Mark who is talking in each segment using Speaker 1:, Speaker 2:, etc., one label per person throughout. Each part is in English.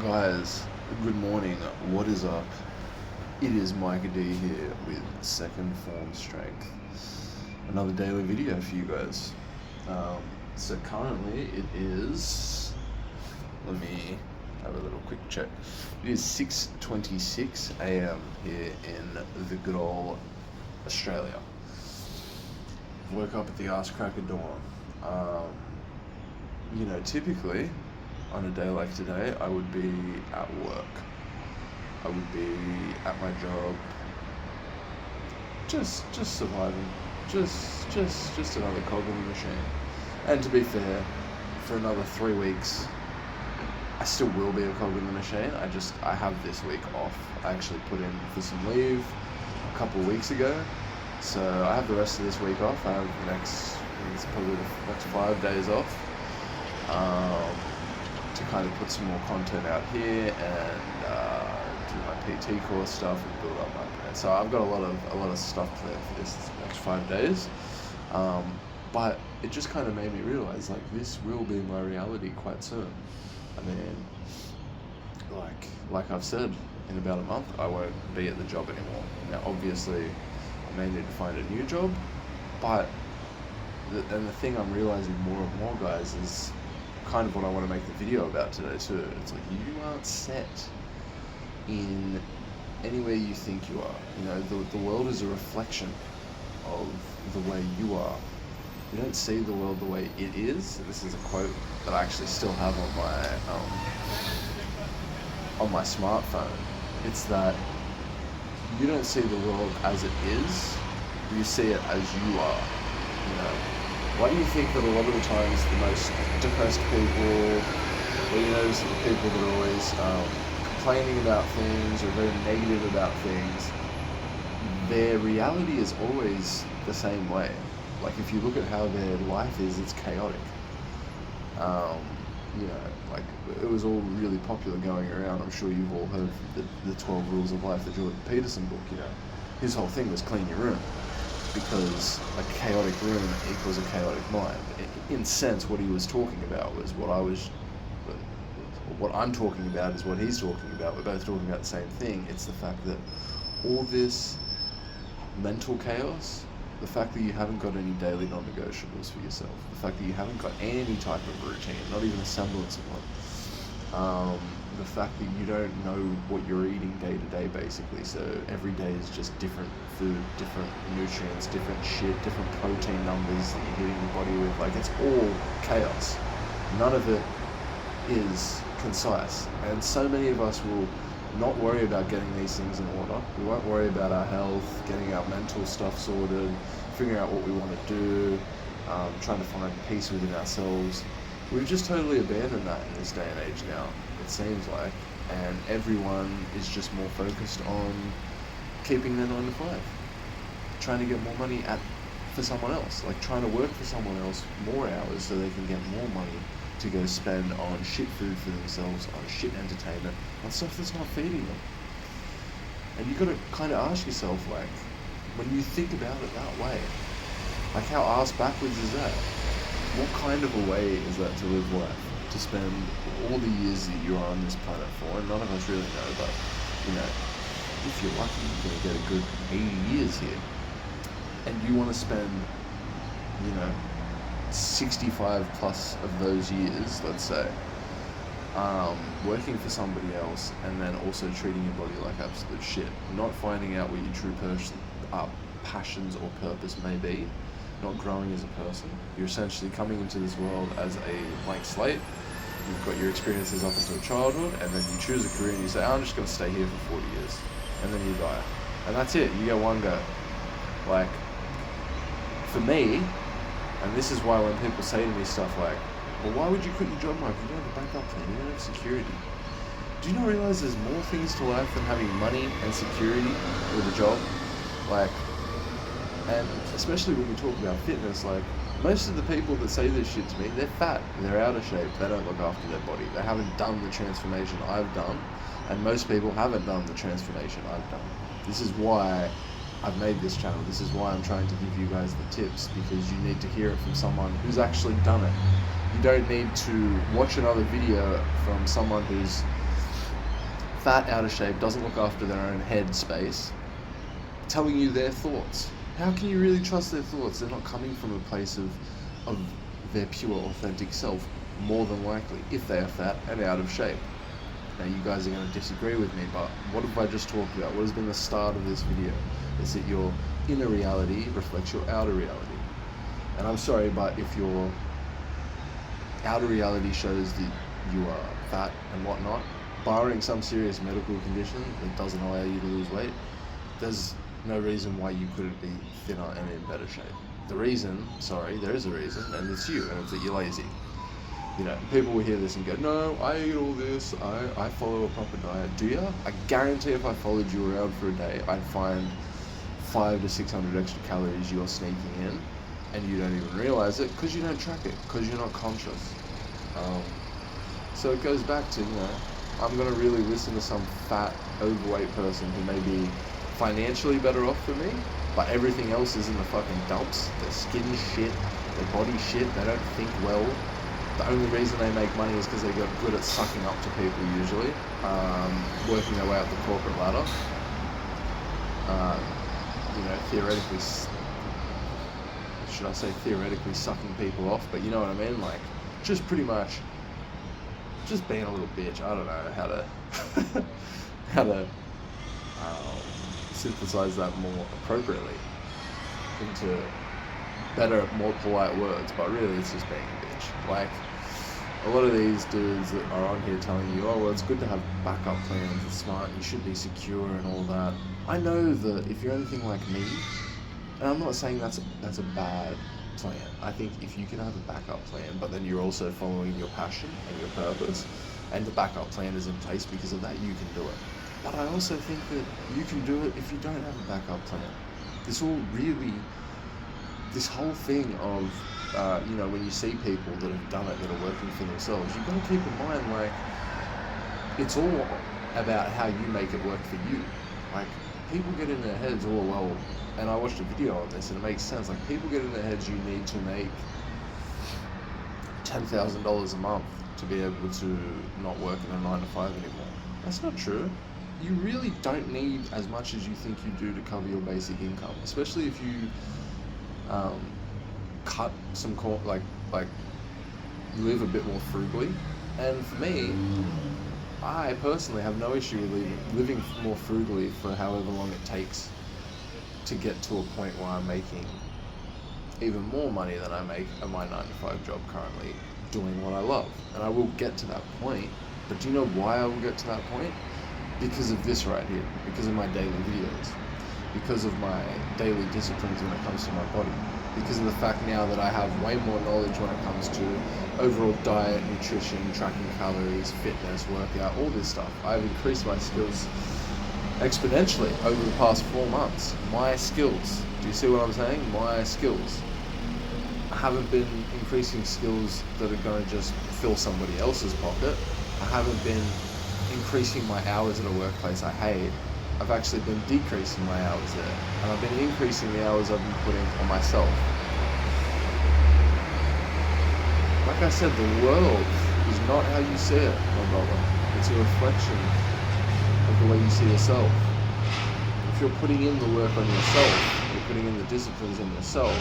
Speaker 1: Guys, good morning. What is up? It is Micah D here with Second Form Strength. Another daily video for you guys. So currently it is. Let me have a little quick check. It is 6:26 a.m. here in the good old Australia. Woke up at the arse crack of dawn. Typically on a day like today, I would be at work. I would be at my job, just surviving, just another cog in the machine. And to be fair, for another 3 weeks, I still will be a cog in the machine. I have this week off. I actually put in for some leave a couple of weeks ago, so I have the rest of this week off. I have it's probably the next 5 days off. To kind of put some more content out here and do my PT course stuff and build up my brand. So I've got a lot of stuff there for this next 5 days. But it just kind of made me realize this will be my reality quite soon. I mean, like I've said, in about a month I won't be at the job anymore. Now obviously I may need to find a new job, but the thing I'm realizing more and more, guys, is kind of what I want to make the video about today too. It's you aren't set in anywhere you think you are. The world is a reflection of the way you are. You don't see the world the way it is. This is a quote that I actually still have on my smartphone. It's that you don't see the world as it is, you see it as you are. Why do you think that a lot of the times the most depressed people, or the people that are always complaining about things or very negative about things, their reality is always the same way? If you look at how their life is, it's chaotic. It was all really popular going around. I'm sure you've all heard the 12 Rules of Life, the Jordan Peterson book. His whole thing was clean your room, because a chaotic room equals a chaotic mind. In sense, what he was talking about was what I'm talking about is what he's talking about. We're both talking about the same thing. It's the fact that all this mental chaos, the fact that you haven't got any daily non-negotiables for yourself, the fact that you haven't got any type of routine, not even a semblance of one, the fact that you don't know what you're eating day to day, basically. So every day is just different food, different nutrients, different shit, different protein numbers that you're hitting your body with. It's all chaos. None of it is concise. And so many of us will not worry about getting these things in order. We won't worry about our health, getting our mental stuff sorted, figuring out what we want to do, trying to find peace within ourselves. We've just totally abandoned that in this day and age now, it seems like, and everyone is just more focused on keeping their 9 to 5, trying to get more money for someone else, trying to work for someone else more hours so they can get more money to go spend on shit food for themselves, on shit entertainment, on stuff that's not feeding them. And you've got to kind of ask yourself, when you think about it that way, how ass backwards is that? What kind of a way is that to live life? To spend all the years that you're on this planet for, and none of us really know, but, if you're lucky, you're going to get a good 80 years here. And you want to spend, 65 plus of those years, let's say, working for somebody else, and then also treating your body like absolute shit, not finding out what your true passions or purpose may be, not growing as a person. You're essentially coming into this world as a blank slate. You've got your experiences up until childhood, and then you choose a career and you say, I'm just going to stay here for 40 years, and then you die. And that's it, you get one go. For me, and this is why when people say to me stuff like, well, why would you quit your job, Mike? You don't have a backup plan, you don't have security. Do you not realize there's more things to life than having money and security with a job? And especially when we talk about fitness, most of the people that say this shit to me, they're fat, they're out of shape, they don't look after their body, they haven't done the transformation I've done, and most people haven't done the transformation I've done. This is why I've made this channel. This is why I'm trying to give you guys the tips, because you need to hear it from someone who's actually done it. You don't need to watch another video from someone who's fat, out of shape, doesn't look after their own head space, telling you their thoughts. How can you really trust their thoughts? They're not coming from a place of their pure, authentic self, more than likely, if they are fat and out of shape. Now, you guys are going to disagree with me, but what have I just talked about? What has been the start of this video? Is that your inner reality reflects your outer reality. And I'm sorry, but if your outer reality shows that you are fat and whatnot, barring some serious medical condition that doesn't allow you to lose weight, there's no reason why you couldn't be thinner and in better shape. There is a reason, and it's you, and it's that you're lazy. You know, people will hear this and go, no, I eat all this, I follow a proper diet. Do you? I guarantee if I followed you around for a day, I'd find 500 to 600 extra calories you're sneaking in, and you don't even realize it because you don't track it, because you're not conscious. So it goes back to, I'm going to really listen to some fat, overweight person who may be financially better off than me, but everything else is in the fucking dumps. Their skin's shit, their body's shit, they don't think well. The only reason they make money is because they got good at sucking up to people usually, working their way up the corporate ladder. Theoretically, should I say theoretically sucking people off, but you know what I mean? Like, just pretty much, just being a little bitch. I don't know how to synthesize that more appropriately into better, more polite words, but really it's just being a bitch. Like, a lot of these dudes that are on here telling you, oh, well, it's good to have backup plans, it's smart, you should be secure and all that. I know that if you're anything like me, and I'm not saying that's a bad plan. I think if you can have a backup plan, but then you're also following your passion and your purpose, and the backup plan is in place because of that, you can do it. But I also think that you can do it if you don't have a backup plan. This whole thing of, when you see people that have done it, that are working for themselves, you've got to keep in mind, like, it's all about how you make it work for you. Like, people get in their heads, oh, well, and I watched a video on this, and it makes sense. Like, people get in their heads, you need to make $10,000 a month to be able to not work in a 9 to 5 anymore. That's not true. You really don't need as much as you think you do to cover your basic income, especially if you cut some like live a bit more frugally. And for me, I personally have no issue with living more frugally for however long it takes to get to a point where I'm making even more money than I make at my 9 to 5 job currently, doing what I love. And I will get to that point. But do you know why I will get to that point? Because of this right here, because of my daily videos, because of my daily disciplines when it comes to my body, because of the fact now that I have way more knowledge when it comes to overall diet, nutrition, tracking calories, fitness, workout, all this stuff. I've increased my skills exponentially over the past 4 months. My skills, do you see what I'm saying? My skills. I haven't been increasing skills that are going to just fill somebody else's pocket. I haven't been increasing my hours at a workplace I hate. I've actually been decreasing my hours there, and I've been increasing the hours I've been putting on myself. Like I said, the world is not how you see it, my brother. It's a reflection of the way you see yourself. If you're putting in the work on yourself, you're putting in the disciplines on yourself,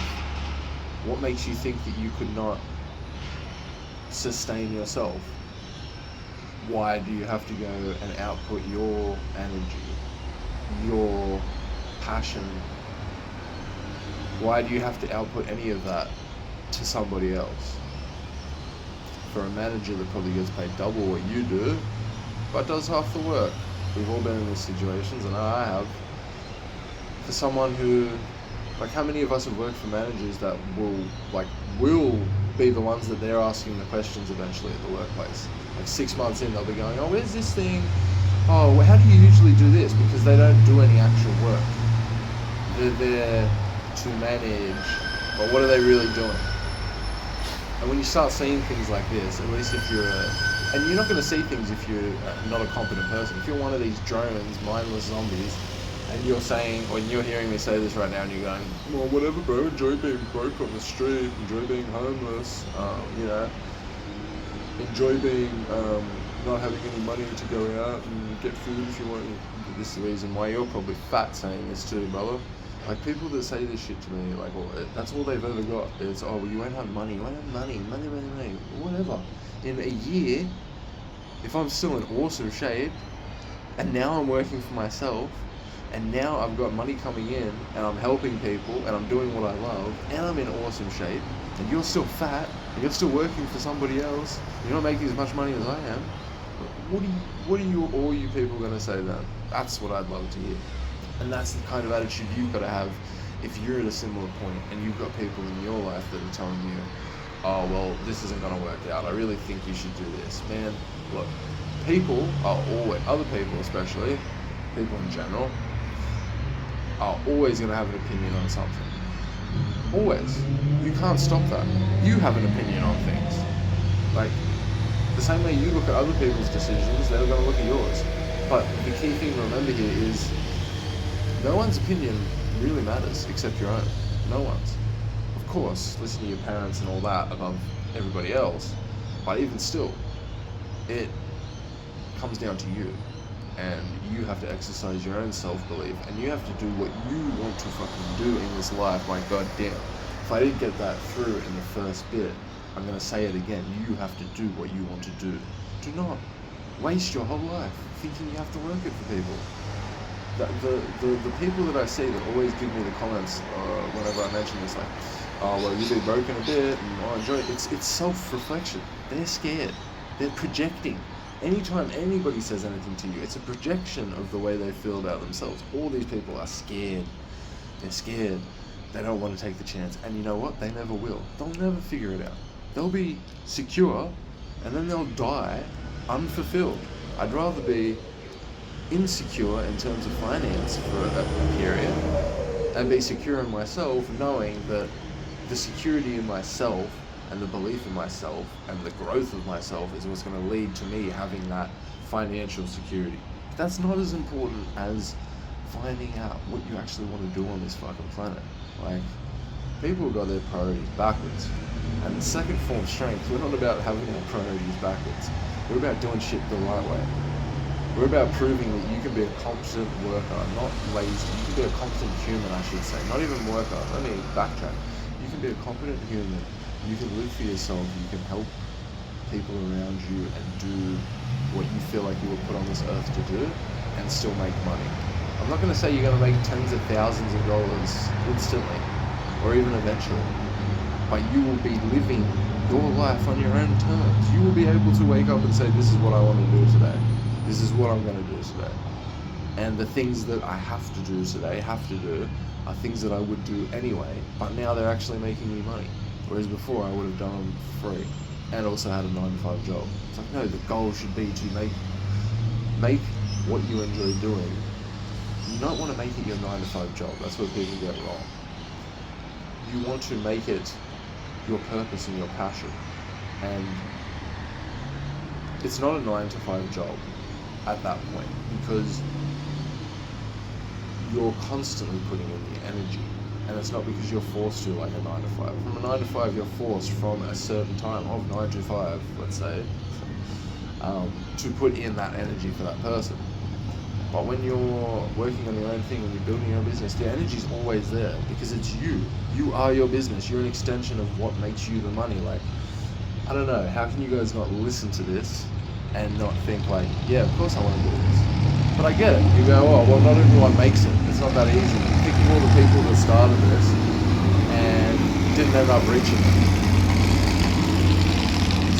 Speaker 1: what makes you think that you could not sustain yourself? Why do you have to go and output your energy, your passion? Why do you have to output any of that to somebody else? For a manager that probably gets paid double what you do, but does half the work. We've all been in these situations, and I have. For someone who, like, how many of us have worked for managers that will be the ones that they're asking the questions eventually at the workplace? Like 6 months in, they'll be going, oh, where's this thing? Oh, well, how do you usually do this? Because they don't do any actual work. They're there to manage, but what are they really doing? And when you start seeing things like this, at least if you're and you're not going to see things if you're not a competent person. If you're one of these drones, mindless zombies, and you're saying, or you're hearing me say this right now, and you're going, well, whatever, bro, enjoy being broke on the street, enjoy being homeless, enjoy being not having any money to go out and get food if you want. This is the reason why you're probably fat saying this too, brother. Like, people that say this shit to me, like, well, that's all they've ever got. It's, oh, well, you won't have money, money, whatever. In a year, if I'm still in awesome shape, and now I'm working for myself, and now I've got money coming in, and I'm helping people, and I'm doing what I love, and I'm in awesome shape, and you're still fat, and you're still working for somebody else, and you're not making as much money as I am, what are you, all you people going to say then? That's what I'd love to hear. And that's the kind of attitude you've got to have if you're at a similar point and you've got people in your life that are telling you, oh, well, this isn't going to work out. I really think you should do this. Man, look, people are always, other people especially, people in general, are always going to have an opinion on something. Always. You can't stop that. You have an opinion on things. Like, the same way you look at other people's decisions, they're going to look at yours. But the key thing to remember here is no one's opinion really matters except your own. No one's. Of course, listen to your parents and all that above everybody else, but even still, it comes down to you. And you have to exercise your own self-belief, and you have to do what you want to fucking do in this life. My god damn. If I didn't get that through in the first bit, I'm going to say it again. You have to do what you want to do. Do not waste your whole life thinking you have to work it for people. The people that I see that always give me the comments whenever I mention this, like, oh, well, you've been broken a bit, and oh, enjoy it. It's self-reflection. They're scared. They're projecting. Anytime anybody says anything to you, it's a projection of the way they feel about themselves. All these people are scared. They're scared. They don't want to take the chance. And you know what? They never will. They'll never figure it out. They'll be secure, and then they'll die unfulfilled. I'd rather be insecure in terms of finance for a period and be secure in myself, knowing that the security in myself and the belief in myself and the growth of myself is what's going to lead to me having that financial security. But that's not as important as finding out what you actually want to do on this fucking planet. Like, people have got their priorities backwards. And the second form strength, we're not about having our priorities backwards. We're about doing shit the right way. We're about proving that you can be a competent worker, not lazy. You can be a competent human, I should say. Not even worker. Let me backtrack. You can be a competent human. You can live for yourself. You can help people around you and do what you feel like you were put on this earth to do and still make money. I'm not going to say you're going to make tens of thousands of dollars instantly or even eventually, but you will be living your life on your own terms. You will be able to wake up and say, this is what I want to do today. This is what I'm going to do today. And the things that I have to do today, are things that I would do anyway, but now they're actually making me money. Whereas before I would have done them for free and also had a 9-to-5 job. It's like, no, the goal should be to make what you enjoy doing. You don't want to make it your 9-to-5 job. That's where people get wrong. You want to make it your purpose and your passion. And it's not a 9-to-5 job at that point, because you're constantly putting in the energy, and it's not because you're forced to, like a 9-to-5. From a 9-to-5, you're forced from a certain time of 9 to 5, let's say, to put in that energy for that person. But when you're working on your own thing and you're building your own business, the energy's always there, because it's you. You are your business. You're an extension of what makes you the money. Like, I don't know, how can you guys not listen to this and not think like, yeah, of course I want to do this. But I get it. You go, oh, well, not everyone makes it. It's not that easy. Think of all the people that started this and didn't end up reaching it.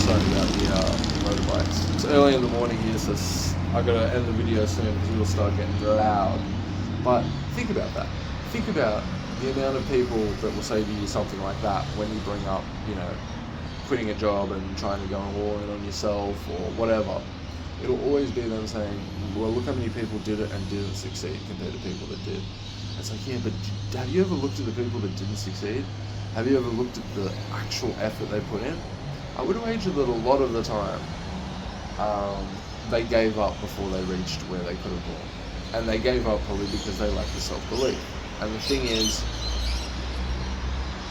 Speaker 1: Sorry about the motorbikes. It's early in the morning here, so I've got to end the video soon because it'll start getting loud. But think about that. Think about the amount of people that will say to you something like that when you bring up, quitting a job and trying to go all in on yourself or whatever. It'll always be them saying, well, look how many people did it and didn't succeed compared to people that did. It's like, yeah, but have you ever looked at the people that didn't succeed? Have you ever looked at the actual effort they put in? I would wager that a lot of the time, they gave up before they reached where they could have gone. And they gave up probably because they lacked the self-belief. And the thing is,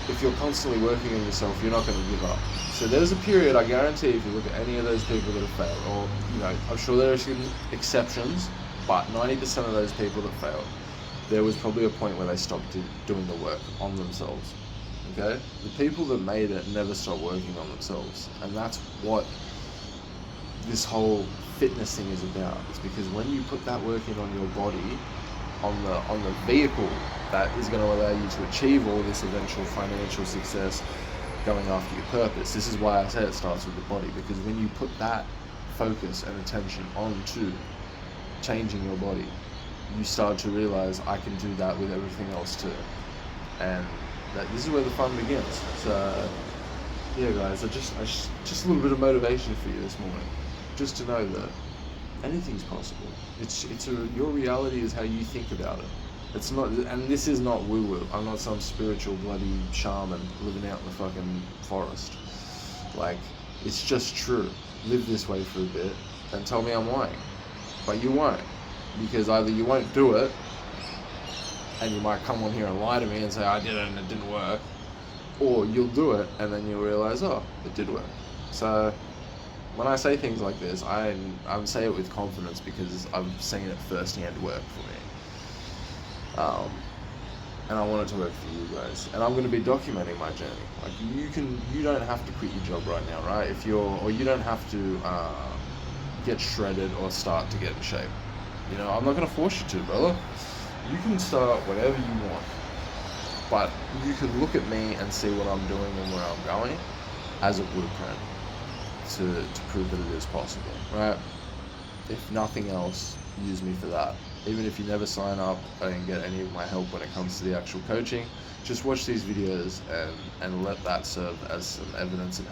Speaker 1: if you're constantly working on yourself, you're not going to give up. So there's a period, I guarantee, if you look at any of those people that have failed, or, you know, I'm sure there are some exceptions, but 90% of those people that failed, there was probably a point where they stopped doing the work on themselves. Okay? The people that made it never stopped working on themselves. And that's what this whole fitness thing is about. It's because when you put that work in on your body, on the vehicle that is going to allow you to achieve all this eventual financial success, going after your purpose. This is why I say it starts with the body, because when you put that focus and attention onto changing your body, you start to realize I can do that with everything else too. And that this is where the fun begins. So yeah guys, I just a little bit of motivation for you this morning. Just to know that anything's possible. Your reality is how you think about it. It's not, and this is not woo-woo. I'm not some spiritual bloody shaman living out in the fucking forest. Like, it's just true. Live this way for a bit and tell me I'm lying. But you won't. Because either you won't do it, and you might come on here and lie to me and say I did it and it didn't work, or you'll do it and then you'll realize, oh, it did work. So when I say things like this, I say it with confidence because I've seen it firsthand work for me. And I want it to work for you guys. And I'm going to be documenting my journey. Like you don't have to quit your job right now, right? Or you don't have to get shredded or start to get in shape. You know, I'm not going to force you to, brother. You can start whatever you want. But you can look at me and see what I'm doing and where I'm going as a blueprint to prove that it is possible, right? If nothing else, use me for that. Even if you never sign up and get any of my help when it comes to the actual coaching, just watch these videos and let that serve as some evidence and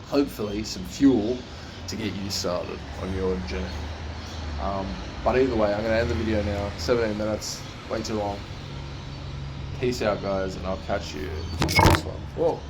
Speaker 1: hopefully some fuel to get you started on your journey. But either way, I'm going to end the video now. 17 minutes, way too long. Peace out, guys, and I'll catch you in the next one. Whoa.